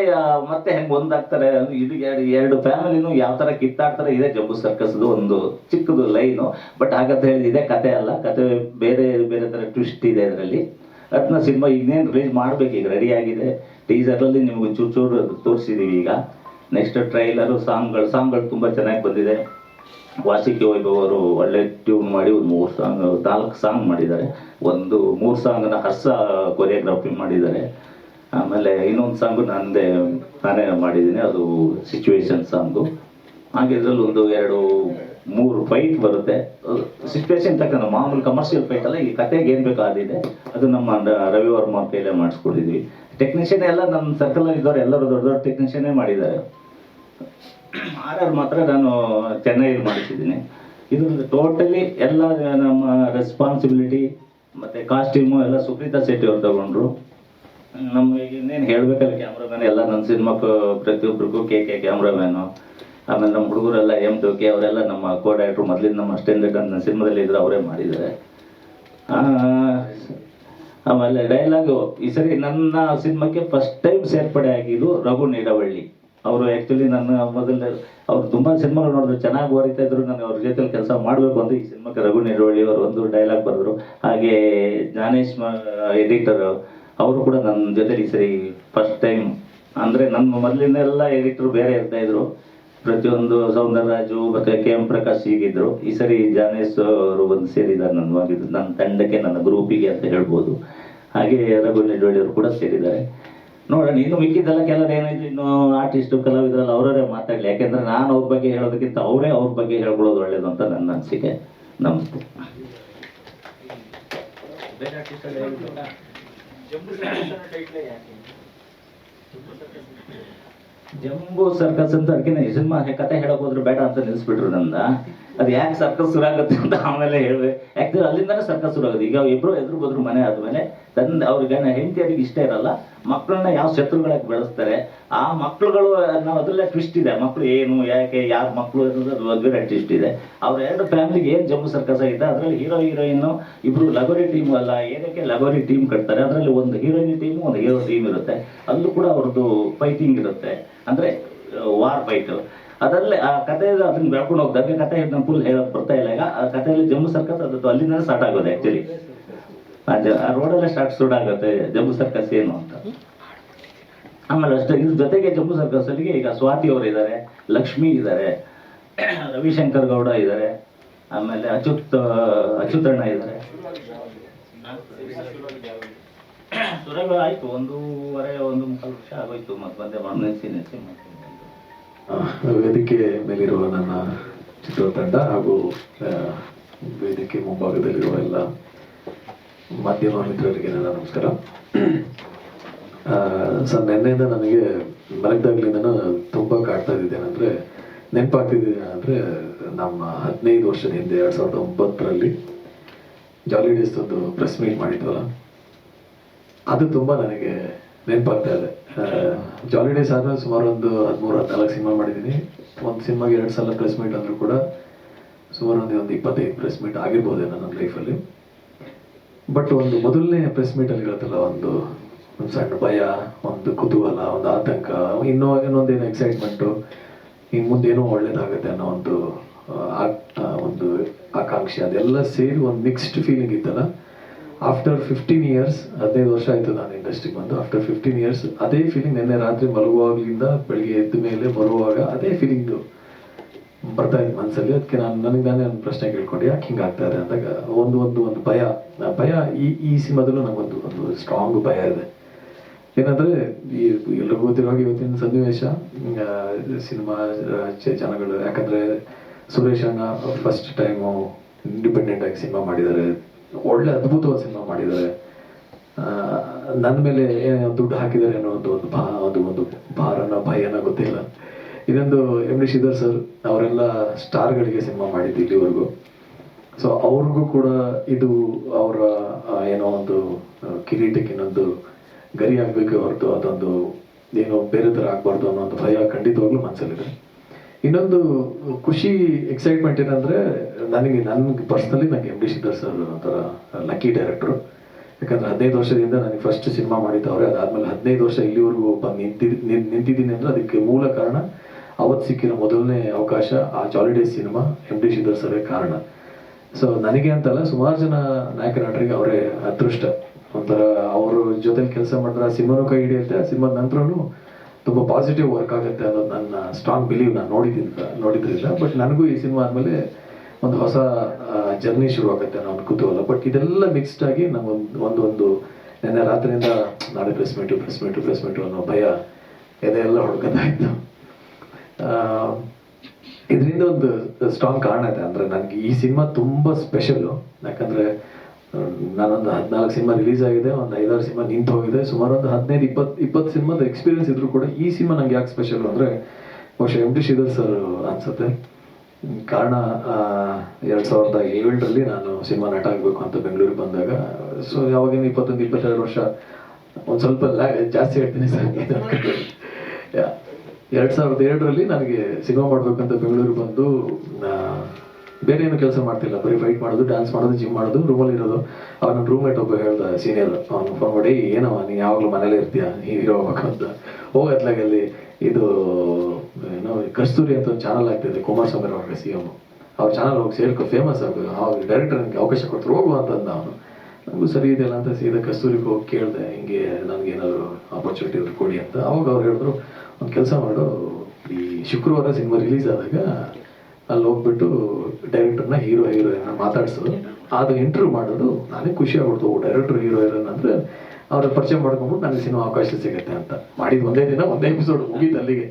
ಮತ್ತೆ ಹೆಂಗ್ ಒಂದಾಗ್ತಾರೆ, ಇದು ಎರಡು ಫ್ಯಾಮಿಲಿನೂ ಯಾವ ತರ ಕಿತ್ತಾಡ್ತಾರೆ. ಇದೇ ಜಂಬೂ ಸರ್ಕಸ್ದು ಒಂದು ಚಿಕ್ಕದು ಲೈನು. ಬಟ್ ಹಾಗಂತ ಹೇಳಿ ಇದೇ ಕತೆ ಅಲ್ಲ, ಕತೆ ಬೇರೆ ಬೇರೆ ತರ ಟ್ವಿಸ್ಟ್ ಇದೆ ಇದರಲ್ಲಿ. ಅದನ್ನ ಸಿನಿಮಾ ಇನ್ನೇನು ರಿಲೀಸ್ ಮಾಡ್ಬೇಕು, ಈಗ ರೆಡಿ ಆಗಿದೆ. ಟೀಸರಲ್ಲಿ ನಿಮ್ಗೆ ಚೂರು ತೋರಿಸಿದೀವಿ. ಈಗ ನೆಕ್ಸ್ಟ್ ಟ್ರೈಲರು ಸಾಂಗ್ಗಳು ತುಂಬ ಚೆನ್ನಾಗಿ ಬಂದಿದೆ. ವಾಸಿಕೆ ವೈಭವ್ ಅವರು ಒಳ್ಳೆ ಟ್ಯೂನ್ ಮಾಡಿ ಒಂದು 4 ಸಾಂಗ್ ಮಾಡಿದ್ದಾರೆ. 3 ಸಾಂಗ್ನ ಹರ್ಷ ಕೊರಿಯೋಗ್ರಫಿ ಮಾಡಿದ್ದಾರೆ. ಆಮೇಲೆ ಇನ್ನೊಂದು ಸಾಂಗು ನಾನೇ ಮಾಡಿದ್ದೀನಿ, ಅದು ಸಿಚುವೇಶನ್ ಸಾಂಗು. ಹಾಗೆ ಇದರಲ್ಲಿ 2-3 ಫೈಟ್ ಬರುತ್ತೆ. ಸಿಚುವೇಶನ್ ತಕ್ಕಂಥ ಮಾಮೂಲು ಕಮರ್ಷಿಯಲ್ ಫೈಟ್ ಅಲ್ಲ. ಈ ಕತೆಗೆ ಏನು ಬೇಕೋ ಅದಿದೆ. ಅದು ನಮ್ಮ ರವಿ ವರ್ಮ ಕೈಲೇ ಮಾಡಿಸ್ಕೊಂಡಿದ್ವಿ. ಟೆಕ್ನಿಷಿಯನ್ ಎಲ್ಲ ನನ್ನ ಸರ್ಕಲಲ್ಲಿ ಇದ್ದವ್ರು ಎಲ್ಲರೂ ದೊಡ್ಡ ಟೆಕ್ನಿಷಿಯನ್ನೇ ಮಾಡಿದ್ದಾರೆ. RR ಮಾತ್ರ ನಾನು ಚೆನ್ನೈಯಲ್ಲಿ ಮಾಡಿಸಿದ್ದೀನಿ. ಇದು ಟೋಟಲಿ ಎಲ್ಲ ನಮ್ಮ ರೆಸ್ಪಾನ್ಸಿಬಿಲಿಟಿ ಮತ್ತು ಕಾಸ್ಟ್ಯೂಮು ಎಲ್ಲ ಸುಪ್ರೀತಾ ಶೆಟ್ಟಿ ಅವ್ರು ತಗೊಂಡ್ರು. ನಮಗೆ ಇನ್ನೇನು ಹೇಳಬೇಕಲ್ಲ, ಕ್ಯಾಮ್ರಾಮ್ಯಾನ್ ಎಲ್ಲ ನನ್ನ ಸಿನಿಮಾಕ್ಕೆ ಪ್ರತಿಯೊಬ್ಬರಿಗೂ ಕೆ ಕ್ಯಾಮ್ರಾಮ್ಯಾನು. ಆಮೇಲೆ ನಮ್ಮ ಹುಡುಗರೆಲ್ಲ M2K ಅವರೆಲ್ಲ ನಮ್ಮ ಕೋ ಡೈರೆಕ್ಟ್ರು. ಮೊದಲಿಂದ ನಮ್ಮ ಅಷ್ಟೇಂದ್ರ ನನ್ನ ಸಿನಿಮಾದಲ್ಲಿ ಇದ್ರೆ ಅವರೇ ಮಾಡಿದ್ದಾರೆ. ಆಮೇಲೆ ಡೈಲಾಗು ಈ ಸರಿ ನನ್ನ ಸಿನಿಮಾಕ್ಕೆ ಫಸ್ಟ್ ಟೈಮ್ ಸೇರ್ಪಡೆ ಆಗಿದ್ದು ರಘು ನೀಡವಳ್ಳಿ ಅವರು. ಆ್ಯಕ್ಚುಲಿ ನನ್ನ ಮೊದಲು ಅವ್ರು ತುಂಬ ಸಿನಿಮಾಗಳು ನೋಡಿದ್ರು, ಚೆನ್ನಾಗಿ ಬರೀತಾ ಇದ್ರು. ನನಗೆ ಅವ್ರ ಜೊತೆಲಿ ಕೆಲಸ ಮಾಡಬೇಕು ಅಂತ ಈ ಸಿನಿಮಾಕ್ಕೆ ರಘು ನೀಡವಳ್ಳಿ ಅವರು ಒಂದು ಡೈಲಾಗ್ ಬರೆದ್ರು. ಹಾಗೆ ಜ್ಞಾನೇಶ್ ಎಡಿಟರ್ ಅವರು ಕೂಡ ನನ್ನ ಜೊತೆಲಿ ಈ ಸರಿ ಫಸ್ಟ್ ಟೈಮ್. ಅಂದರೆ ನನ್ನ ಮೊದಲಿನೆಲ್ಲ ಎಡಿಟರು ಬೇರೆ ಇರ್ತಾಯಿದ್ರು. ಪ್ರತಿಯೊಂದು ಸೌಂದರರಾಜು ಮತ್ತು KM ಪ್ರಕಾಶ್ ಹೀಗಿದ್ರು. ಈ ಸರಿ ಜ್ಞಾನೇಶ್ ಅವರು ಬಂದು ಸೇರಿದ್ದಾರೆ ನನ್ನ ತಂಡಕ್ಕೆ, ನನ್ನ ಗ್ರೂಪಿಗೆ ಅಂತ ಹೇಳ್ಬೋದು. ಹಾಗೆ ರಘು ನೀಡವಳ್ಳಿ ಅವರು ಕೂಡ ಸೇರಿದ್ದಾರೆ. ನೋಡೋಣ, ಇನ್ನು ಮಿಕ್ಕಿದ್ದೆಲ್ಲ ಕೆಲವರು ಏನಿದೆ, ಇನ್ನು ಆರ್ಟಿಸ್ಟು ಕಲಾವಿದರಲ್ಲ ಅವರವರೇ ಮಾತಾಡಲಿ. ಯಾಕೆಂದರೆ ನಾನು ಅವ್ರ ಬಗ್ಗೆ ಹೇಳೋದಕ್ಕಿಂತ ಅವರೇ ಅವ್ರ ಬಗ್ಗೆ ಹೇಳ್ಕೊಳ್ಳೋದು ಒಳ್ಳೇದು ಅಂತ ನನ್ನ ಅನಿಸಿಕೆ. ನಮಸ್ತೆ. ಜಂಬೂ ಸರ್ಕಸ್ ಅಂತ ಅದಕ್ಕೆ ಸಿನಿಮಾ ಕತೆ ಹೇಳಕ್ ಹೋದ್ರೆ ಬೇಡ ಅಂತ ನಿಲ್ಲಿಸ್ಬಿಟ್ರು ನನ್ನ. ಅದು ಯಾಕೆ ಸರ್ಕಸ್ ಶುರು ಆಗುತ್ತೆ ಅಂತ ಆಮೇಲೆ ಹೇಳ್ಬೇಕು. ಯಾಕಂದ್ರೆ ಅಲ್ಲಿಂದಾನೇ ಸರ್ಕಸ್ ಶುರು ಆಗುತ್ತೆ. ಈಗ ಇಬ್ರು ಎದುರು ಬದ್ರು ಮನೆ ಆದ್ಮೇಲೆ ಅವ್ರಿಗೆ ಹೆಂಡತಿಯರಿಗೆ ಇಷ್ಟ ಇರಲ್ಲ. ಮಕ್ಕಳನ್ನ ಯಾವ ಶತ್ರುಗಳಾಗಿ ಬೆಳೆಸ್ತಾರೆ, ಆ ಮಕ್ಕಳುಗಳು ನಾವು ಅದರಲ್ಲೇ ಟ್ವಿಸ್ಟ್ ಇದೆ. ಮಕ್ಕಳು ಏನು, ಯಾಕೆ, ಯಾರ ಮಕ್ಕಳು ಅನ್ನೋದು ಅದು ಬೇರೆ ಟ್ವಿಸ್ಟ್ ಇದೆ. ಅವ್ರ ಎರಡು ಫ್ಯಾಮಿಲಿಗೆ ಏನು ಜಂಬೂ ಸರ್ಕಸ್ ಆಗಿದೆ, ಅದರಲ್ಲಿ ಹೀರೋ ಹೀರೋಯಿನ್ನು ಇಬ್ರು ಲಗೋರಿ ಟೀಮ್ ಅಲ್ಲ, ಏನಕ್ಕೆ ಲಗೋರಿ ಟೀಮ್ ಕಟ್ತಾರೆ, ಅದರಲ್ಲಿ ಒಂದು ಹೀರೋಯಿನ್ ಟೀಮು ಒಂದು ಹೀರೋ ಟೀಮ್ ಇರುತ್ತೆ. ಅಲ್ಲೂ ಕೂಡ ಅವ್ರದ್ದು ಫೈಟಿಂಗ್ ಇರುತ್ತೆ, ಅಂದರೆ ವಾರ್ ಫೈಟು. ಅದರಲ್ಲಿ ಆ ಕಥೆ ಅದನ್ನ ಬೆಳ್ಕೊಂಡು ಹೋಗ್ತಾರೆ. ಕಥೆ ನಾನು ಫುಲ್ ಹೇಳೋಕೆ ಬರ್ತಾ ಇಲ್ಲ ಈಗ. ಆ ಕಥೆಯಲ್ಲಿ ಜಂಬೂ ಸರ್ಕಸ್ ಅದು ಅಲ್ಲಿಂದ ಸ್ಟಾರ್ಟ್ ಆಗೋದು ಆ್ಯಕ್ಚುಲಿ. ಆ ರೋಡಲ್ಲೇ ಸ್ಟಾರ್ಟ್ ಆಗುತ್ತೆ ಜಂಬೂ ಸರ್ಕಸ್ ಏನು ಅಂತ. ಆಮೇಲೆ ಅಷ್ಟೇ, ಇದ್ರ ಜೊತೆಗೆ ಜಂಬೂ ಸರ್ಕಸ್ಸಲ್ಲಿಗೆ ಈಗ ಸ್ವಾತಿ ಅವರು ಇದ್ದಾರೆ, ಲಕ್ಷ್ಮಿ ಇದ್ದಾರೆ, ರವಿಶಂಕರ್ ಗೌಡ ಇದ್ದಾರೆ, ಆಮೇಲೆ ಅಚ್ಯುತಣ್ಣ ಇದ್ದಾರೆ. ಸುರಗ ಆಯಿತು, 1.5 ವರ್ಷ ಆಗೋಯ್ತು. ಮತ್ತೆ ಬಂದೆ ನೆನೆಸಿ ವೇದಿಕೆ ಮೇಲಿರುವ ನನ್ನ ಚಿತ್ರತಂಡ ಹಾಗೂ ವೇದಿಕೆ ಮುಂಭಾಗದಲ್ಲಿರುವ ಎಲ್ಲ ಮಾಧ್ಯಮ ಮಿತ್ರರಿಗೆ ನನ್ನ ನಮಸ್ಕಾರ. ಸರ್, ನಿನ್ನೆಯಿಂದ ನನಗೆ ಮಲಗ್ದಾಗ್ಲಿಂದ ತುಂಬ ಕಾಡ್ತಾ ಇದ್ದೇನೆಂದರೆ, ನೆನಪಾಗ್ತಿದ್ದೇನೆ ಅಂದರೆ, ನಮ್ಮ 15 ವರ್ಷದ ಹಿಂದೆ 2009ರಲ್ಲಿ ಜಾಲಿ ಡೇಸ್ ಒಂದು ಪ್ರೆಸ್ ಮೀಟ್ ಮಾಡಿದ್ವಲ್ಲ, ಅದು ತುಂಬ ನನಗೆ ನೆನಪಾಗ್ತಾ ಇದೆ. ಜಾಲಿ ಡೇಸ್ ಆದಮೇಲೆ ಸುಮಾರು ಒಂದು 13-14 ಸಿನಿಮಾ ಮಾಡಿದ್ದೀನಿ. ಒಂದು ಸಿನಿಮಾಗೆ 2 ಸಲ ಪ್ರೆಸ್ ಮೀಟ್ ಅಂದರೂ ಕೂಡ ಸುಮಾರು ಒಂದು 25 ಪ್ರೆಸ್ ಮೀಟ್ ಆಗಿರ್ಬೋದೇನೋ ನನ್ನ ಲೈಫಲ್ಲಿ. ಬಟ್ ಒಂದು ಮೊದಲನೇ ಪ್ರೆಸ್ ಮೀಟಲ್ಲಿ ಇರುತ್ತಲ್ಲ, ಒಂದು ಸಣ್ಣ ಭಯ, ಒಂದು ಕುತೂಹಲ, ಒಂದು ಆತಂಕ, ಇನ್ನೊಂದೇನೋ ಎಕ್ಸೈಟ್ಮೆಂಟು, ಇನ್ನು ಮುಂದೇನೋ ಒಳ್ಳೇದಾಗುತ್ತೆ ಅನ್ನೋ ಒಂದು ಆಕಾಂಕ್ಷೆ, ಅದೆಲ್ಲ ಸೇರಿ ಒಂದು ಮಿಕ್ಸ್ಡ್ ಫೀಲಿಂಗ್ ಇತ್ತಲ್ಲ. ಆಫ್ಟರ್ 15 ಇಯರ್ಸ್, 15 ವರ್ಷ ಆಯಿತು ನಾನು ಇಂಡಸ್ಟ್ರಿಗೆ ಬಂದು. ಆಫ್ಟರ್ 15 ಇಯರ್ಸ್ ಅದೇ ಫೀಲಿಂಗ್ ನಿನ್ನೆ ರಾತ್ರಿ ಮಲಗುವಾಗಲಿಂದ ಬೆಳಿಗ್ಗೆ ಎದ್ದ ಮೇಲೆ ಬರುವಾಗ ಅದೇ ಫೀಲಿಂಗು ಬರ್ತಾ ಇತ್ತು ಮನಸ್ಸಲ್ಲಿ. ಅದಕ್ಕೆ ನನಗೆ ನಾನೇ ಒಂದು ಪ್ರಶ್ನೆ ಕೇಳ್ಕೊಂಡು, ಯಾಕೆ ಹಿಂಗೆ ಆಗ್ತಾ ಇದೆ ಅಂದಾಗ ಒಂದು ಭಯ ಈ ಸಿನಿಮಾದಲ್ಲೂ ನನಗೊಂದು ಸ್ಟ್ರಾಂಗ್ ಭಯ ಇದೆ. ಏನಂದರೆ, ಎಲ್ಲರಿಗೂ ಗೊತ್ತಿರೋ ಹಾಗೆ ಇವತ್ತಿನ ಸನ್ನಿವೇಶ, ಸಿನಿಮಾ ಜನಗಳು, ಯಾಕಂದರೆ ಸುರೇಶ್ ಅಣ್ಣ ಫಸ್ಟ್ ಟೈಮು ಇಂಡಿಪೆಂಡೆಂಟ್ ಆಗಿ ಸಿನಿಮಾ ಮಾಡಿದ್ದಾರೆ, ಒಳ್ಳೆ ಅದ್ಭುತವಾದ ಸಿನಿಮಾ ಮಾಡಿದ್ದಾರೆ. ನನ್ನ ಮೇಲೆ ಏನೋ ದುಡ್ಡು ಹಾಕಿದ್ದಾರೆ ಅನ್ನೋ ಒಂದು ಭಾರನ ಭಯನ ಗೊತ್ತಿಲ್ಲ. ಇನ್ನೊಂದು ಎಮ್ ಡಿ ಶ್ರೀಧರ್ ಸರ್ ಅವರೆಲ್ಲ ಸ್ಟಾರ್ಗಳಿಗೆ ಸಿನಿಮಾ ಮಾಡಿದ್ದು ಇಲ್ಲಿವರೆಗೂ. ಸೊ ಅವ್ರಿಗೂ ಕೂಡ ಇದು ಅವರ ಏನೋ ಒಂದು ಕಿರೀಟಕ್ಕೆ ಇನ್ನೊಂದು ಗರಿ ಆಗಬೇಕು ಹೊರತು ಅದೊಂದು ಏನೋ ಬೇರೆ ಥರ ಆಗಬಾರ್ದು ಅನ್ನೋ ಒಂದು ಭಯ ಖಂಡಿತವಾಗ್ಲೂ ಮನಸ್ಸಲ್ಲಿದೆ. ಇನ್ನೊಂದು ಖುಷಿ, ಎಕ್ಸೈಟ್ಮೆಂಟ್ ಏನಂದರೆ, ನನಗೆ ಪರ್ಸ್ನಲಿ ನನಗೆ ಎಮ್ ಡಿ ಶ್ರೀಧರ್ ಸರ್ ಒಂಥರ ಲಕ್ಕಿ ಡೈರೆಕ್ಟ್ರು. ಯಾಕಂದರೆ 15 ವರ್ಷದಿಂದ ನನಗೆ ಫಸ್ಟ್ ಸಿನಿಮಾ ಮಾಡಿದ್ದವ್ರೆ. ಅದಾದಮೇಲೆ 15 ವರ್ಷ ಇಲ್ಲಿವರೆಗೂ ಬಂದು ನಿಂತಿದ್ದೀನಿ ಅಂದರೆ ಅದಕ್ಕೆ ಮೂಲ ಕಾರಣ ಅವತ್ತು ಸಿಕ್ಕಿರೋ ಮೊದಲನೇ ಅವಕಾಶ, ಆ jolly days cinema M D Sridhar ಸರೇ ಕಾರಣ. ಸೊ ನನಗೆ ಅಂತಲ್ಲ, ಸುಮಾರು ಜನ ನಾಯಕ ನಟರಿಗೆ ಅವರೇ ಅದೃಷ್ಟ. ಒಂಥರ ಅವ್ರ ಜೊತೆಲಿ ಕೆಲಸ ಮಾಡಿದ್ರೆ ಆ ಸಿನಿಮಾನೂ ಕೈ ಹಿಡಿಯುತ್ತೆ, ಆ ಸಿನಿಮಾದ ನಂತರನೂ ತುಂಬ ಪಾಸಿಟಿವ್ ವರ್ಕ್ ಆಗುತ್ತೆ ಅನ್ನೋದು ನನ್ನ ಸ್ಟ್ರಾಂಗ್ ಬಿಲೀವ್. ನಾನು ನೋಡಿದ್ರಿಲ್ಲ. ಬಟ್ ನನಗೂ ಈ ಸಿನಿಮಾ ಆದಮೇಲೆ ಒಂದು ಹೊಸ ಜರ್ನಿ ಶುರು ಆಗುತ್ತೆ ಅನ್ನೋ ಒಂದು ಕುತೂಹಲ. ಬಟ್ ಇದೆಲ್ಲ ಮಿಕ್ಸ್ಡ್ ಆಗಿ ನಂಗೊಂದು ನೆನ್ನೆ ರಾತ್ರಿಯಿಂದ ನಾಳೆ ಪ್ರೆಸ್ ಮೀಟು ಅನ್ನೋ ಭಯ ಇದೆಲ್ಲ ಹೊಡ್ಕೊತಾ ಇತ್ತು. ಇದರಿಂದ ಒಂದು ಸ್ಟ್ರಾಂಗ್ ಕಾರಣ ಇದೆ. ಅಂದರೆ ನನಗೆ ಈ ಸಿನಿಮಾ ತುಂಬ ಸ್ಪೆಷಲು. ಯಾಕಂದರೆ ನಾನೊಂದು 14 ಸಿನಿಮಾ ರಿಲೀಸ್ ಆಗಿದೆ, ಒಂದು 5-6 ಸಿನಿಮಾ ನಿಂತು ಹೋಗಿದೆ, ಸುಮಾರು ಒಂದು 15-20 ಸಿನಿಮಾದ ಎಕ್ಸ್ಪೀರಿಯನ್ಸ್ ಇದ್ರೂ ಕೂಡ ಈ ಸಿನಿಮಾ ನಂಗೆ ಯಾಕೆ ಸ್ಪೆಷಲ್ ಅಂದರೆ, ಬಹುಶಃ ಎಮ್ ಡಿ ಶ್ರೀಧರ್ ಸರ್ ಅನಿಸುತ್ತೆ. ಕಾರಣ 2007ರಲ್ಲಿ ನಾನು ಸಿನಿಮಾ ನಟ ಆಗಬೇಕು ಅಂತ ಬೆಂಗಳೂರಿಗೆ ಬಂದಾಗ, ಸೊ ಯಾವಾಗಿನ 21-22 ವರ್ಷ, ಒಂದು ಸ್ವಲ್ಪ ಜಾಸ್ತಿ ಹೇಳ್ತೀನಿ ಸರ್. 2007ರಲ್ಲಿ ನನಗೆ ಸಿನಿಮಾ ಮಾಡ್ಬೇಕಂತ ಬೆಂಗಳೂರಿಗೆ ಬಂದು, ಬೇರೆ ಏನು ಕೆಲಸ ಮಾಡ್ತಿಲ್ಲ, ಬರೀ ಫೈಟ್ ಮಾಡೋದು, ಡ್ಯಾನ್ಸ್ ಮಾಡೋದು, ಜಿಮ್ ಮಾಡೋದು, ರೂಮಲ್ಲಿ ಇರೋದು. ಅವಾಗ ನನ್ನ ರೂಮ್ಮೇಟ್ ಒಬ್ಬ ಹೇಳ್ದ, ಸೀನಿಯರ್, ಅವ್ನು ಫೋನ್ ಮಾಡಿ, ಏನವ ನೀನು ಯಾವಾಗಲೂ ಮನೇಲೇ ಇರ್ತೀಯ, ಹೀರೋ ಹೋಗ್ಬೇಕು ಅಂತ. ಹೋಗತ್ಲಾಗಲ್ಲಿ ಇದು ಏನೋ ಕಸ್ತೂರಿ ಅಂತ ಒಂದು ಚಾನಲ್ ಆಗ್ತಿದೆ, ಕುಮಾರಸ್ವಾಮಿ ಅವ್ರಿಗೆ CM, ಅವ್ರ ಚಾನಲ್ ಹೋಗಿ ಸೇರ್ಕೊ, ಫೇಮಸ್ ಆಗು, ಅವ್ರ ಡೈರೆಕ್ಟರ್ ನನಗೆ ಅವಕಾಶ ಕೊಡ್ತಾರೆ, ಹೋಗುವ ಅಂತಂದ ಅವನು. ನನಗೂ ಸರಿ ಇದೆಯಲ್ಲ ಅಂತ ಸೀದಾ ಕಸ್ತೂರಿಗೆ ಹೋಗಿ ಕೇಳಿದೆ, ಹಿಂಗೆ ನನಗೇನಾದ್ರು ಆಪರ್ಚುನಿಟಿ ಇದ್ರು ಕೊಡಿ ಅಂತ. ಅವಾಗ ಅವ್ರು ಹೇಳಿದ್ರು, ಒಂದು ಕೆಲಸ ಮಾಡು, ಈ ಶುಕ್ರವಾರ ಸಿನಿಮಾ ರಿಲೀಸ್ ಆದಾಗ ಅಲ್ಲಿ ಹೋಗ್ಬಿಟ್ಟು ಡೈರೆಕ್ಟರ್ನ ಹೀರೋಯಿನ್ನ ಮಾತಾಡ್ಸೋದು, ಅದು ಇಂಟರ್ವ್ಯೂ ಮಾಡೋದು. ನನಗೆ ಖುಷಿ ಆಗ್ಬಿಡ್ತು, ಡೈರೆಕ್ಟರ್ ಹೀರೋಯಿನ್ ಅಂದರೆ ಅವ್ರ ಪರಿಚಯ ಮಾಡ್ಕೊಂಡ್ಬಿಟ್ಟು ನನಗೆ ಸಿನಿಮಾ ಅವಕಾಶ ಸಿಗುತ್ತೆ ಅಂತ. ಮಾಡಿದ್ದು ಒಂದೇ ದಿನ, ಒಂದೇ ಎಪಿಸೋಡ್ ಮುಗೀತು ಅಲ್ಲಿಗೆ.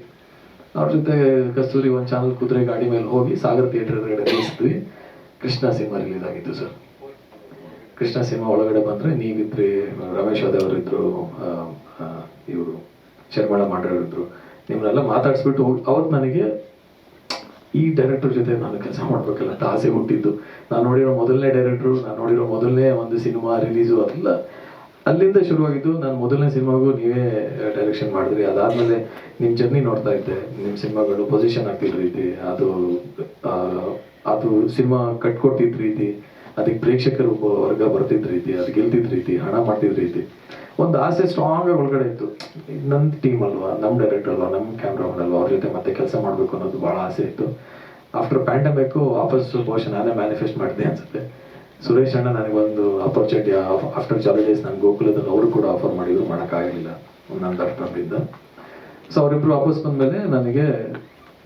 ಅವ್ರ ಜೊತೆ ಕಸ್ತೂರಿ ಒಂದು ಚಾನಲ್ ಕುದುರೆ ಗಾಡಿ ಮೇಲೆ ಹೋಗಿ ಸಾಗರ್ ಥಿಯೇಟರ್ ಎದುರುಗಡೆ ನಿಲ್ಲಿಸಿದ್ವಿ. ಕೃಷ್ಣ ಸಿನಿಮಾ ರಿಲೀಸ್ ಆಗಿತ್ತು ಸರ್. ಕೃಷ್ಣ ಸಿನಿಮಾ ಒಳಗಡೆ ಬಂದರೆ ನೀವಿದ್ರಿ, ರಮೇಶ್ ಅವರಿದ್ದರು, ಇವರು ಶರ್ಮಳ ಮಾಡೋರಿದ್ರು, ನಿಮ್ಮನ್ನೆಲ್ಲ ಮಾತಾಡಿಸ್ಬಿಟ್ಟು ಹೋಗಿ. ಅವತ್ತು ನನಗೆ ಈ ಡೈರೆಕ್ಟರ್ ಜೊತೆ ನಾನು ಕೆಲಸ ಮಾಡಬೇಕಲ್ಲ ಅಂತ ಆಸೆ ಹುಟ್ಟಿದ್ದು. ನಾನು ನೋಡಿರೋ ಮೊದಲನೇ ಡೈರೆಕ್ಟ್ರು, ನಾನು ನೋಡಿರೋ ಮೊದಲನೇ ಒಂದು ಸಿನಿಮಾ ರಿಲೀಸು, ಅದೆಲ್ಲ ಅಲ್ಲಿಂದ ಶುರುವಾಗಿದ್ದು. ನಾನು ಮೊದಲನೇ ಸಿನಿಮಾಗೂ ನೀವೇ ಡೈರೆಕ್ಷನ್ ಮಾಡಿದ್ರಿ. ಅದಾದಮೇಲೆ ನಿಮ್ಮ ಜರ್ನಿ ನೋಡ್ತಾ ಇದ್ದೆ. ನಿಮ್ಮ ಸಿನಿಮಾಗಳು ಪೊಸಿಷನ್ ಆಗ್ತಿದ್ದ ರೀತಿ, ಅದು ಸಿನಿಮಾ ಕಟ್ಕೊಟ್ಟಿದ್ದ ರೀತಿ, ಅದಕ್ಕೆ ಪ್ರೇಕ್ಷಕರು ವರ್ಗ ಬರ್ತಿದ್ದ ರೀತಿ, ಅದು ಗೆಲ್ತಿದ್ದ ರೀತಿ, ಹಣ ಮಾಡ್ತಿದ್ದ ರೀತಿ, ಒಂದು ಆಸೆ ಸ್ಟ್ರಾಂಗ್ ಆಗಿ ಒಳಗಡೆ ಇತ್ತು. ನನ್ನ ಟೀಮ್ ಅಲ್ವಾ, ನಮ್ಮ ಡೈರೆಕ್ಟರ್ ಅಲ್ವಾ, ನಮ್ಮ ಕ್ಯಾಮ್ರಾಮನ್ ಅಲ್ವಾ, ಅವ್ರ ಜೊತೆ ಮತ್ತೆ ಕೆಲಸ ಮಾಡಬೇಕು ಅನ್ನೋದು ಭಾಳ ಆಸೆ ಇತ್ತು. ಆಫ್ಟರ್ ಪ್ಯಾಂಡಮಿಕ್ಕು ವಾಪಸ್ ಬಹುಶಃ ನಾನೇ ಮ್ಯಾನಿಫೆಸ್ಟ್ ಮಾಡಿದೆ ಅನ್ಸುತ್ತೆ. ಸುರೇಶ್ ಅಣ್ಣ ನನಗೊಂದು ಆಪರ್ಚುನಿಟಿ ಆಫ್ಟರ್ ಜಾಲಿಡೇಸ್ ನಾನು ಗೋಕುಲದಲ್ಲಿ ಅವರು ಕೂಡ ಆಫರ್ ಮಾಡಿದ್ರು, ಮಾಡೋಕ್ಕಾಗಲಿಲ್ಲ ನನ್ನ ಅರ್ಥದಿಂದ. ಸೊ ಅವರಿಬ್ಬರು ವಾಪಸ್ ಬಂದಮೇಲೆ ನನಗೆ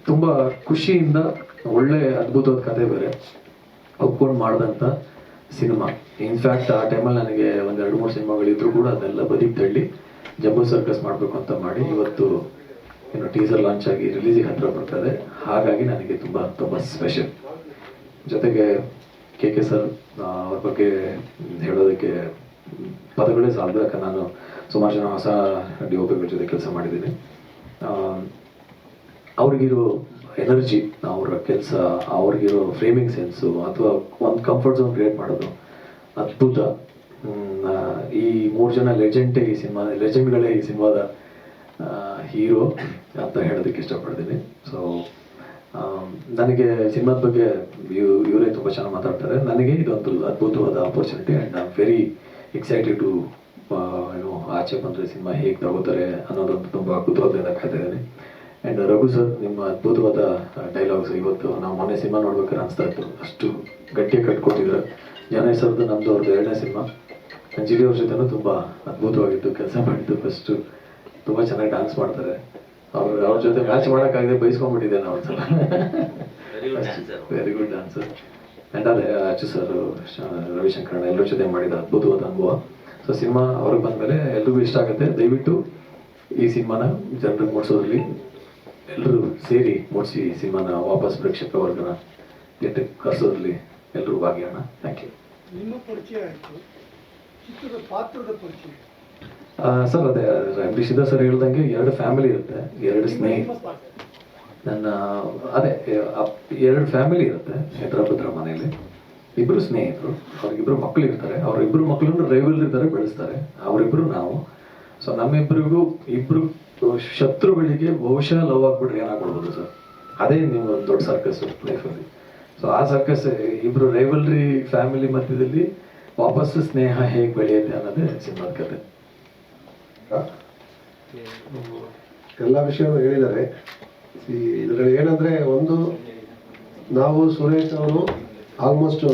ತುಂಬ ಖುಷಿಯಿಂದ, ಒಳ್ಳೆ ಅದ್ಭುತವಾದ ಕತೆ ಬೇರೆ ಒಪ್ಕೊಂಡು ಮಾಡಿದಂಥ ಸಿನಿಮಾ. ಇನ್ಫ್ಯಾಕ್ಟ್ ಆ ಟೈಮಲ್ಲಿ ನನಗೆ ಒಂದು 2-3 ಸಿನಿಮಾಗಳಿದ್ರು ಕೂಡ ಅದನ್ನೆಲ್ಲ ಬದಿಗೆ ತಳ್ಳಿ ಜಂಬೂ ಸರ್ಕಸ್ ಮಾಡಬೇಕು ಅಂತ ಮಾಡಿ ಇವತ್ತು ಟೀಸರ್ ಲಾಂಚ್ ಆಗಿ ರಿಲೀಸಿಗೆ ಹತ್ರ ಬರ್ತದೆ. ಹಾಗಾಗಿ ನನಗೆ ತುಂಬ ತುಂಬ ಸ್ಪೆಷಲ್. ಜೊತೆಗೆ ಕೆ ಸರ್ ಅವ್ರ ಬಗ್ಗೆ ಹೇಳೋದಕ್ಕೆ ಪದಗಳೇ ಸಾಲದು. ಯಾಕಂದ್ರೆ ನಾನು ಸುಮಾರು ಜನ ಹೊಸ ಡಿಒಪಿಗಳ ಜೊತೆ ಕೆಲಸ ಮಾಡಿದ್ದೀನಿ. ಅವ್ರಿಗಿರೋ ಎನರ್ಜಿ, ಅವರ ಕೆಲಸ, ಅವ್ರಿಗಿರೋ ಫ್ರೇಮಿಂಗ್ ಸೆನ್ಸು, ಅಥವಾ ಒಂದು ಕಂಫರ್ಟ್ ಝೋನ್ ಕ್ರಿಯೇಟ್ ಮಾಡೋದು ಅದ್ಭುತ. ಈ 3 ಜನ ಲೆಜೆಂಡ್ಗಳೇ ಈ ಸಿನಿಮಾದ ಹೀರೋ ಅಂತ ಹೇಳೋದಕ್ಕೆ ಇಷ್ಟಪಡ್ತೀನಿ. ಸೊ ನನಗೆ ಸಿನಿಮಾದ ಬಗ್ಗೆ ಇವರೇ ತುಂಬ ಚೆನ್ನಾಗಿ ಮಾತಾಡ್ತಾರೆ. ನನಗೆ ಇದೊಂದು ಅದ್ಭುತವಾದ opportunity and I am very excited to ಆಚೆ ಬಂದರೆ ಸಿನಿಮಾ ಹೇಗೆ ತಗೋತಾರೆ ಅನ್ನೋದೊಂದು ತುಂಬ ಕುತೂಹಲದಿಂದ ಕಾಯ್ತಾ ಇದ್ದೀನಿ. ಆ್ಯಂಡ್ ರಘು ಸರ್, ನಿಮ್ಮ ಅದ್ಭುತವಾದ ಡೈಲಾಗ್ಸ್ ಇವತ್ತು ನಾವು ಮೊನ್ನೆ ಸಿನಿಮಾ ನೋಡ್ಬೇಕಾದ್ರೆ ಅನಿಸ್ತಾ ಇತ್ತು, ಅಷ್ಟು ಗಟ್ಟಿಯಾಗಿ ಕಟ್ಕೊಟ್ಟಿದ್ರು. ಜನೈ ಸರ್ದು ನಮ್ಮದು ಅವ್ರದ್ದು 2ನೇ ಸಿನಿಮಾ. ಅಂಜಲಿ ಅವ್ರ ಜೊತೆನೂ ತುಂಬ ಅದ್ಭುತವಾಗಿತ್ತು ಕೆಲಸ ಮಾಡಿದ್ದು. ಫಸ್ಟು ತುಂಬ ಚೆನ್ನಾಗಿ ಡ್ಯಾನ್ಸ್ ಮಾಡ್ತಾರೆ. ಅವ್ರ ಜೊತೆ ಮ್ಯಾಚ್ ಮಾಡೋಕ್ಕಾಗದೆ ಬೈಸ್ಕೊಂಡ್ಬಿಟ್ಟಿದ್ದೆ ನಾವು ಒಂದ್ಸಲ. Very good dancer. ಆ್ಯಂಡ್ ಅದೇ ಅಚ್ಚು ಸರ್, ರವಿಶಂಕರಣ್ಣ ಎಲ್ಲರ ಜೊತೆ ಮಾಡಿದ ಅದ್ಭುತವಾದ ಅನುಭವ. ಸೊ ಸಿನಿಮಾ ಅವ್ರಿಗೆ ಬಂದಮೇಲೆ ಎಲ್ರಿಗೂ ಇಷ್ಟ ಆಗುತ್ತೆ. ದಯವಿಟ್ಟು ಈ ಸಿನಿಮಾನ ಜನರಿಗೆ ಮೂಡಿಸೋದ್ರಲ್ಲಿ ಎಲ್ಲರೂ ಸೇರಿ ಮೂಡಿಸಿ ಸಿನಿಮಾನ ವಾಪಸ್ ಪ್ರೇಕ್ಷಕ ವರ್ಗನ ಗೆಟ್ಟಕ್ಕೆ ಕರೆಸೋದ್ರಲ್ಲಿ ಎಲ್ಲರೂ ಭಾಗಿಯಾಣ. Thank you. ನಿಮ್ಮ ಪರಿಚಯ ಆಯಿತು, ಚಿತ್ರದ ಪಾತ್ರದ ಪರಿಚಯ. ಸರ್ ಅದೇ ಶ್ರೀಧರ್ ಸರ್ ಹೇಳ್ದಂಗೆ 2 ಫ್ಯಾಮಿಲಿ ಇರುತ್ತೆ, 2 ಸ್ನೇಹಿತ. ನನ್ನ ಅದೇ 2 ಫ್ಯಾಮಿಲಿ ಇರುತ್ತೆ ಹೆದ್ರಾಪುತ್ರ ಮನೆಯಲ್ಲಿ. 2 ಸ್ನೇಹಿತರು, ಅವ್ರಿಗಿಬ್ರು ಮಕ್ಕಳು ಇರ್ತಾರೆ. ಅವರಿಬ್ಬರು ಮಕ್ಕಳನ್ನು ರೈವಲ್ರಿ ಥರ ಬೆಳೆಸ್ತಾರೆ. ಅವರಿಬ್ಬರು ನಾವು. ಸೊ ನಮ್ಮಿಬ್ಬರಿಗೂ 2 ಶತ್ರುಗಳಿಗೆ ಬಹುಶಃ ಲವ್ ಆಗ್ಬಿಟ್ರೆ ಏನಾಗ್ಬಿಡ್ಬೋದು ಸರ್, ಅದೇ ನೀವು ಒಂದು ದೊಡ್ಡ ಸರ್ಕಸ್ ಲೈಫಲ್ಲಿ. ಸೊ ಆ ಸರ್ಕಸ್ 2 ರೈವಲ್ರಿ ಫ್ಯಾಮಿಲಿ ಮಧ್ಯದಲ್ಲಿ ವಾಪಸ್ಸು ಸ್ನೇಹ ಹೇಗೆ ಬೆಳೆಯುತ್ತೆ ಅನ್ನೋದೇ ಸಿನಿಮಾದ ಕತೆ. ಎಲ್ಲ ವಿಷಯವನ್ನು ಹೇಳಿದ್ದಾರೆ. ಇದರಲ್ಲಿ ಏನಂದರೆ, ಒಂದು ನಾವು ಸುರೇಶ್ ಅವರು ಆಲ್ಮೋಸ್ಟ್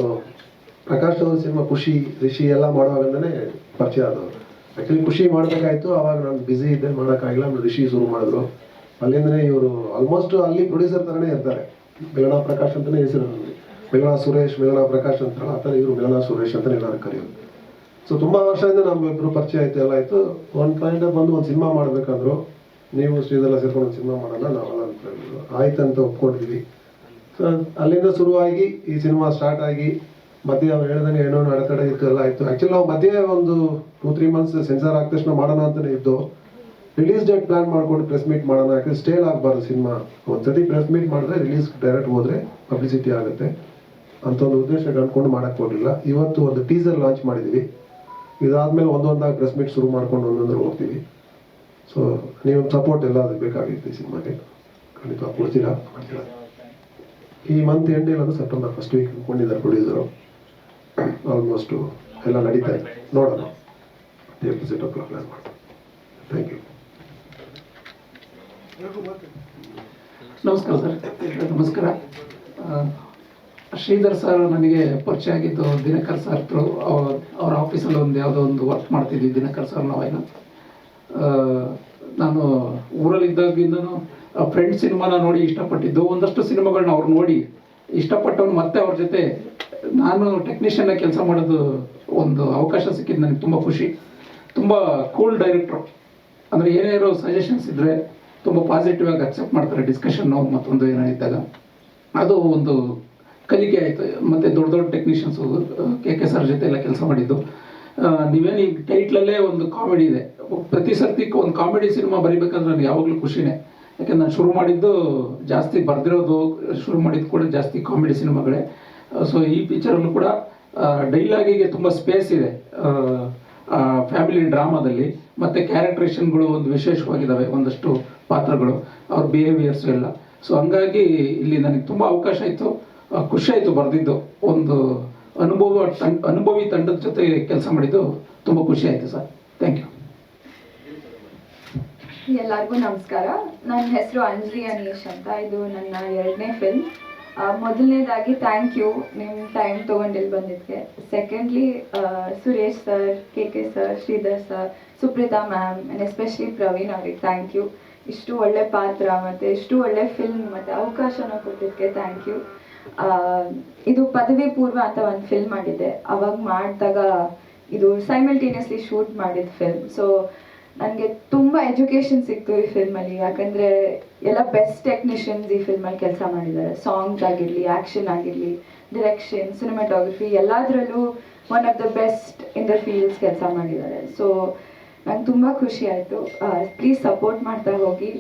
ಪ್ರಕಾಶ್ ಅವ್ರ ಸಿನಿಮಾ ಖುಷಿ, ರಿಷಿ ಎಲ್ಲ ಮಾಡುವಾಗಂದನೇ ಪರಿಚಯ ಆದವರು. ಆ್ಯಕ್ಚುಲಿ ಖುಷಿ ಮಾಡಬೇಕಾಯ್ತು, ಆವಾಗ ನಾನು ಬ್ಯುಸಿ ಇದ್ದೆ, ಮಾಡೋಕ್ಕಾಗಿಲ್ಲ. ಆಮೇಲೆ ರಿಷಿ ಶುರು ಮಾಡಿದ್ರು. ಅಲ್ಲಿಂದನೇ ಇವರು ಆಲ್ಮೋಸ್ಟ್ ಅಲ್ಲಿ ಪ್ರೊಡ್ಯೂಸರ್ ಥರನೇ ಇರ್ತಾರೆ. ಮಿಲನಾ ಪ್ರಕಾಶ್ ಅಂತಲೇ ಹೆಸರು. ಮಿಲನಾ ಸುರೇಶ್, ಮಿಲನಾ ಪ್ರಕಾಶ್ ಅಂತಲ್ಲ, ಆ ಥರ ಇವರು ಮಿಲನಾ ಸುರೇಶ್ ಅಂತಲೇ ಎಲ್ಲರೂ ಕರೆಯೋದು. ಸೊ ತುಂಬ ವರ್ಷದಿಂದ ನಮ್ಮಿಬ್ಬರು ಪರಿಚಯ ಆಯಿತು, ಎಲ್ಲ ಆಯಿತು. ಒಂದು ಪಾಯಿಂಟ್ ಬಂದು ಒಂದು ಸಿನಿಮಾ ಮಾಡಬೇಕಂದ್ರು, ನೀವು ಶ್ರೀಧರ್ ಸೇರ್ಕೊಂಡು ಒಂದು ಸಿನಿಮಾ ಮಾಡೋಣ, ನಾವೆಲ್ಲ ಅಂತ ಹೇಳಿದ್ರು. ಆಯ್ತು ಅಂತ ಒಪ್ಕೊಂಡಿದ್ವಿ. ಸೊ ಅಲ್ಲಿಂದ ಶುರುವಾಗಿ ಈ ಸಿನಿಮಾ ಸ್ಟಾರ್ಟ್ ಆಗಿ ಮಧ್ಯೆ ಅವ್ರು ಹೇಳ್ದಂಗೆ ಏನೋ ಅಡೆತಡೆ ಇತ್ತು, ಎಲ್ಲ ಆಯಿತು. ಆ್ಯಕ್ಚುಲಿ ನಾವು ಮಧ್ಯೆ ಒಂದು 2-3 ಮಂತ್ಸ್ ಸೆನ್ಸಾರ್ ಆದ ತಕ್ಷಣ ಮಾಡೋಣ ಅಂತಲೇ ಇದ್ದು, ರಿಲೀಸ್ ಡೇಟ್ ಪ್ಲಾನ್ ಮಾಡ್ಕೊಂಡು ಪ್ರೆಸ್ ಮೀಟ್ ಮಾಡೋಣ, ಯಾಕಂದ್ರೆ ಸ್ಟೇಲ್ ಆಗಬಾರ್ದು ಸಿನಿಮಾ. ಒಂದ್ಸತಿ ಪ್ರೆಸ್ ಮೀಟ್ ಮಾಡಿದ್ರೆ ರಿಲೀಸ್ ಡೈರೆಕ್ಟ್ ಹೋದರೆ ಪಬ್ಲಿಸಿಟಿ ಆಗುತ್ತೆ ಅಂತ ಒಂದು ಉದ್ದೇಶ ಅಂದ್ಕೊಂಡು ಮಾಡೋಕ್ಕೆ ಹೋಗಲಿಲ್ಲ. ಇವತ್ತು ಒಂದು ಟೀಸರ್ ಲಾಂಚ್ ಮಾಡಿದ್ದೀವಿ. ಇದಾದಮೇಲೆ ಒಂದೊಂದಾಗಿ ಪ್ರೆಸ್ ಮೀಟ್ ಶುರು ಮಾಡ್ಕೊಂಡು ಒಂದೊಂದ್ರೆ ಹೋಗ್ತೀವಿ. ಸೊ ನೀವು ಸಪೋರ್ಟ್ ಎಲ್ಲ ಅದಕ್ಕೆ ಬೇಕಾಗಿತ್ತು. ಈ ಸಿನಿಮಾಗೆ ಖಂಡಿತ ಕೊಡ್ತೀರಾ. ಈ ಮಂತ್ ಎಂಡ್ ಇಲ್ಲ ಅಂದ್ರೆ ಸೆಪ್ಟೆಂಬರ್ ಫಸ್ಟ್ ವೀಕ್ ಅಂದ್ಕೊಂಡಿದ್ದಾರೆ ಪ್ರೊಡ್ಯೂಸರು. ಆಲ್ಮೋಸ್ಟು ಎಲ್ಲ ನಡೀತಾ ಇದೆ, ನೋಡೋಣ. ಎಪಿಸೋಡ್ ಪ್ಲಾನ್ ಮಾಡಿ. Thank you. ನಮಸ್ಕಾರ ಸರ್. ನಮಸ್ಕಾರ. ಶ್ರೀಧರ್ ಸರ್ ನನಗೆ ಪರಿಚಯ ಆಗಿದ್ದು ದಿನಕರ್ ಸರ್ ಹತ್ರ. ಅವ್ರ ಆಫೀಸಲ್ಲಿ ಯಾವುದೋ ಒಂದು ವರ್ಕ್ ಮಾಡ್ತಿದ್ವಿ ದಿನಕರ್ ಸರ್ ನಾವೇನು. ನಾನು ಊರಲ್ಲಿದ್ದಾಗಿಂದನೂ ಫ್ರೆಂಡ್ ಸಿನಿಮಾನ ನೋಡಿ ಇಷ್ಟಪಟ್ಟಿದ್ದು. ಒಂದಷ್ಟು ಸಿನಿಮಾಗಳನ್ನ ಅವ್ರು ನೋಡಿ ಇಷ್ಟಪಟ್ಟವನು. ಮತ್ತೆ ಅವ್ರ ಜೊತೆ ನಾನು ಟೆಕ್ನಿಷಿಯನ್ನ ಕೆಲಸ ಮಾಡೋದು ಒಂದು ಅವಕಾಶ ಸಿಕ್ಕಿದ್ದು ನನಗೆ ತುಂಬ ಖುಷಿ. ತುಂಬ ಕೂಲ್ ಡೈರೆಕ್ಟ್ರು. ಅಂದರೆ ಏನೇನೋ ಸಜೆಷನ್ಸ್ ಇದ್ದರೆ ತುಂಬ ಪಾಸಿಟಿವ್ ಆಗಿ ಅಕ್ಸೆಪ್ಟ್ ಮಾಡ್ತಾರೆ. ಡಿಸ್ಕಷನ್ನು ಮತ್ತೊಂದು ಏನೋ ಇದ್ದಾಗ ಅದು ಒಂದು ಕಲಿಕೆ ಆಯಿತು. ಮತ್ತು ದೊಡ್ಡ ದೊಡ್ಡ ಟೆಕ್ನಿಷಿಯನ್ಸು ಕೆ ಸರ್ ಜೊತೆ ಎಲ್ಲ ಕೆಲಸ ಮಾಡಿದ್ದು. ನೀವೇನು ಈಗ ಟೈಟ್ಲಲ್ಲೇ ಒಂದು ಕಾಮಿಡಿ ಇದೆ. ಪ್ರತಿ ಸರ್ತಿ ಒಂದು ಕಾಮಿಡಿ ಸಿನಿಮಾ ಬರೀಬೇಕಂದ್ರೆ ನನಗೆ ಯಾವಾಗಲೂ ಖುಷಿನೇ. ಯಾಕೆಂದ್ರೆ ನಾನು ಶುರು ಮಾಡಿದ್ದು ಜಾಸ್ತಿ ಬರೆದಿರೋದು, ಶುರು ಮಾಡಿದ್ದು ಕೂಡ ಜಾಸ್ತಿ ಕಾಮಿಡಿ ಸಿನಿಮಾಗಳೇ. ಸೊ ಈ ಪಿಕ್ಚರಲ್ಲೂ ಕೂಡ ಡೈಲಾಗಿಗೆ ತುಂಬ ಸ್ಪೇಸ್ ಇದೆ. ಫ್ಯಾಮಿಲಿ ಡ್ರಾಮಾದಲ್ಲಿ ಮತ್ತು ಕ್ಯಾರೆಕ್ಟ್ರೇಷನ್ಗಳು ಒಂದು ವಿಶೇಷವಾಗಿದ್ದಾವೆ, ಒಂದಷ್ಟು ಪಾತ್ರಗಳು, ಅವ್ರ ಬಿಹೇವಿಯರ್ಸು ಎಲ್ಲ. ಸೊ ಹಂಗಾಗಿ ಇಲ್ಲಿ ನನಗೆ ತುಂಬ ಅವಕಾಶ ಇತ್ತು, ಖುಷಿ ಆಯಿತು ಬರೆದಿದ್ದು. ಒಂದು ಅನುಭವಿ ತಂಡದ ಜೊತೆ ಕೆಲಸ ಮಾಡಿದ್ದು ತುಂಬ ಖುಷಿ ಆಯಿತು ಸರ್. Thank you. ಎಲ್ಲರಿಗೂ ನಮಸ್ಕಾರ. ನನ್ನ ಹೆಸರು ಅಂಜಲಿ ಅನೀಶ್ ಅಂತ. ಇದು ನನ್ನ 2ನೇ ಫಿಲ್ಮ್. ಮೊದಲನೇದಾಗಿ ಥ್ಯಾಂಕ್ ಯು ನಿಮ್ಮ ಟೈಮ್ ತೊಗೊಂಡು ಇಲ್ಲಿ ಬಂದಿದ್ದಕ್ಕೆ. Secondly Suresh sir, K sir, Shridhar sir, Supreetha ma'am and especially Praveen ಅವ್ರಿಗೆ ಥ್ಯಾಂಕ್ ಯು. ಇಷ್ಟು ಒಳ್ಳೆ ಪಾತ್ರ ಮತ್ತು ಇಷ್ಟು ಒಳ್ಳೆ ಫಿಲ್ಮ್ ಮತ್ತು ಅವಕಾಶನ ಕೊಟ್ಟಿದ್ದಕ್ಕೆ ಥ್ಯಾಂಕ್ ಯು. ಇದು ಪದವಿ ಪೂರ್ವ ಅಂತ ಒಂದು ಫಿಲ್ಮ್ ಮಾಡಿದ್ದೆ. ಅವಾಗ ಮಾಡಿದಾಗ ಇದು ಸೈಮಲ್ಟೇನಿಯಸ್ಲಿ ಶೂಟ್ ಮಾಡಿದ ಫಿಲ್ಮ್. ಸೊ ನನಗೆ ತುಂಬ ಎಜುಕೇಷನ್ ಸಿಕ್ತು ಈ ಫಿಲ್ಮಲ್ಲಿ. ಯಾಕಂದರೆ ಎಲ್ಲ ಬೆಸ್ಟ್ ಟೆಕ್ನಿಷಿಯನ್ಸ್ ಈ ಫಿಲ್ಮಲ್ಲಿ ಕೆಲಸ ಮಾಡಿದ್ದಾರೆ. ಸಾಂಗ್ಸ್ ಆಗಿರಲಿ, ಆ್ಯಕ್ಷನ್ ಆಗಿರಲಿ, ಡಿರೆಕ್ಷನ್, ಸಿನಿಮಾಟೋಗ್ರಫಿ ಎಲ್ಲದರಲ್ಲೂ one of the best in the fields ಕೆಲಸ ಮಾಡಿದ್ದಾರೆ. ಸೊ ನಂಗೆ ತುಂಬ ಖುಷಿ ಆಯಿತು. ಪ್ಲೀಸ್ ಸಪೋರ್ಟ್ ಮಾಡ್ತಾ ಹೋಗಿ.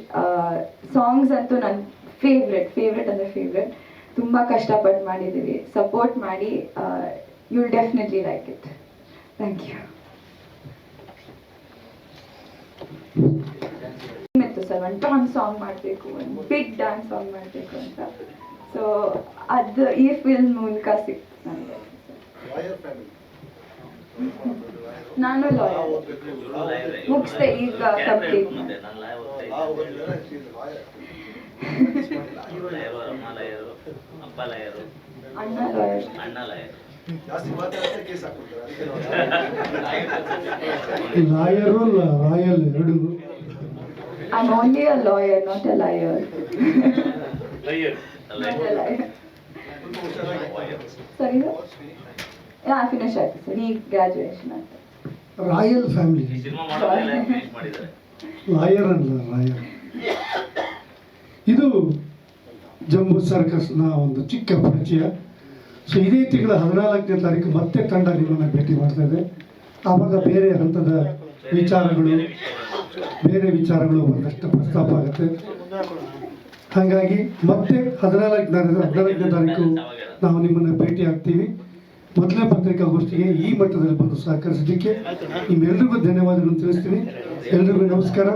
ಸಾಂಗ್ಸ್ ಅಂತೂ ನನ್ನ ಫೇವ್ರೆಟ್ ಅಂದರೆ ಫೇವ್ರೆಟ್. ತುಂಬ ಕಷ್ಟಪಟ್ಟು ಮಾಡಿದ್ದೀವಿ. ಸಪೋರ್ಟ್ ಮಾಡಿ. You will definitely like it. Thank you. ಇತ್ತು ಸರ್, ಒಂದು ಟಾನ್ ಸಾಂಗ್ ಮಾಡಬೇಕು, ಒಂದು ಬಿಗ್ ಡ್ಯಾನ್ಸ್ ಸಾಂಗ್ ಮಾಡಬೇಕು ಅಂತ. ಸೊ ಅದು ಈ ಫಿಲ್ಮ್ ಮೂಲಕ ಸಿಕ್ತು ನನಗೆ. ನಾನು ಲಾಯರ್ ಮುಗಿಸ್ದೆ ಈಗ ಕಂಪ್ಲೀಟ್. ಅಣ್ಣ ಲಾಯರ್. ಲಾಯರು ರಾಯಲ್ ಎರಡು. I'm only a lawyer, not a liar. Not a liar. Sorry sir? Yeah, I finished ಆಯ್ತು ಸರ್. ಈ ಗ್ರಾಜುಯೇಷನ್ ಆಯ್ತು. Royal family. ಲಾಯರ್ ಅಲ್ಲ, ರಾಯರ್. ಇದು ಜಂಬೂ ಸರ್ಕಸ್ನ ಒಂದು ಚಿಕ್ಕ ಪರಿಚಯ. ಸೊ ಇದೇ ತಿಂಗಳ 14ನೇ ತಾರೀಕು ಮತ್ತೆ ತಂಡ ನಿಮ್ಮನ್ನು ಭೇಟಿ ಮಾಡ್ತಾ ಇದೆ. ಆವಾಗ ಬೇರೆ ಹಂತದ ವಿಚಾರಗಳು ಒಂದಷ್ಟು ಪ್ರಸ್ತಾಪ ಆಗುತ್ತೆ. ಹಾಗಾಗಿ ಮತ್ತೆ 14ನೇ ತಾರೀಕು ನಾವು ನಿಮ್ಮನ್ನು ಭೇಟಿ ಆಗ್ತೀವಿ. ಮೊದಲನೇ ಪತ್ರಿಕಾಗೋಷ್ಠಿಗೆ ಈ ಮಟ್ಟದಲ್ಲಿ ಬಂದು ಸಹಕರಿಸಿದ್ದಕ್ಕೆ ನಿಮ್ಮೆಲ್ಲರಿಗೂ ಧನ್ಯವಾದಗಳನ್ನು ತಿಳಿಸ್ತೀನಿ. ಎಲ್ರಿಗೂ ನಮಸ್ಕಾರ.